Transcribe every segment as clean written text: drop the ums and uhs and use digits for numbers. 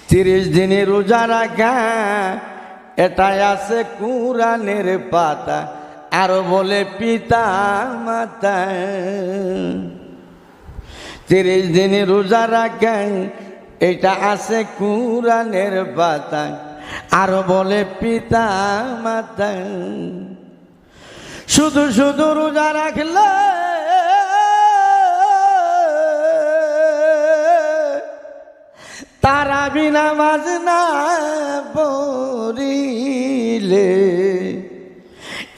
30 দিনে রোজা রাখা এটাই আছে কুরআনের পাতা, আরো বলে পিতা মাতা। 30 দিনে রোজা রাখা এটা আছে কুরআনের পাতা, আরো বলে পিতা মাতা। শুধু শুধু রোজা রাখলে তারাবি নামাজ না পড়িলে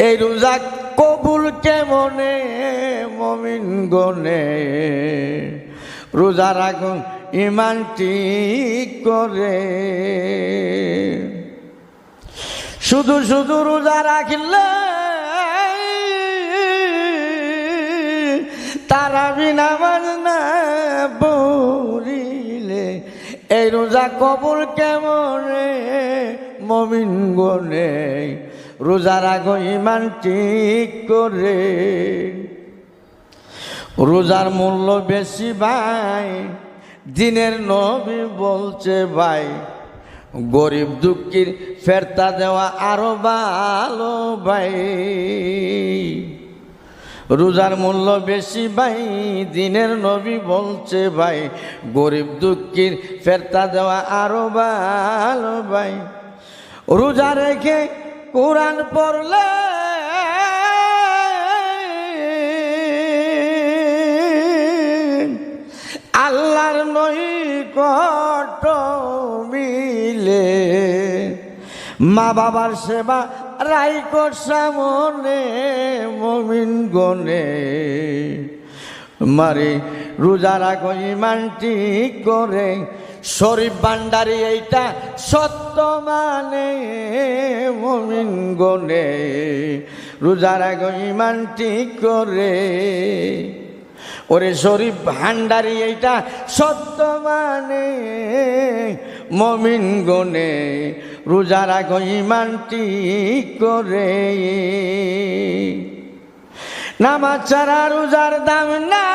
এই রোজা কবুল কেমনে মুমিন গনে। রোজা রাখুন ঈমান ঠিক করে। শুধু শুধু রোজা রাখলে তারাবি নামাজ না পড়িলে এই রোজা কবুল কেমনে মুমিন গনে। রোজা রাখো ঈমান ঠিক করে। রোজার মূল্য বেশি ভাই, দিনের নবী বলছে ভাই, গরিব দুঃখীর ফেরতা দেওয়া আরো ভালো ভাই। রোজার মূল্য বেশি ভাই, দিনের নবী বলছে ভাই, গরিব দুঃখীর ফেরতা দেওয়া আরো ভালো ভাই। রোজা রেখে কোরআন পড়লে আল্লাহর নৈকট্য মিলে। মা বাবার সেবা রাইকো সামনে মুমিন গনে। মারে রোজা রাখো ঈমান ঠিক করে। শরীফ ভান্ডারি এইটা সত্য মানে মুমিন গনে। রোজা রাখো ঈমান ঠিক করে। ওরে শরীফ ভান্ডারি এইটা সত্য মানে মুমিন গনে। রোজা রাখো ঈমান ঠিক করে। নামাজ ছাড়া রোজার দাম না,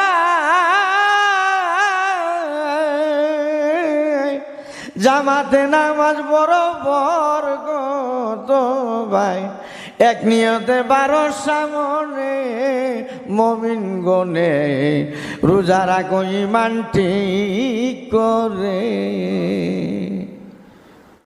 জামাতে নামাজ বরাবর কত ভাই। এক নিয়তে 12 সামনে মুমিন গনে। রোজা রাখো ঈমান ঠিক করে।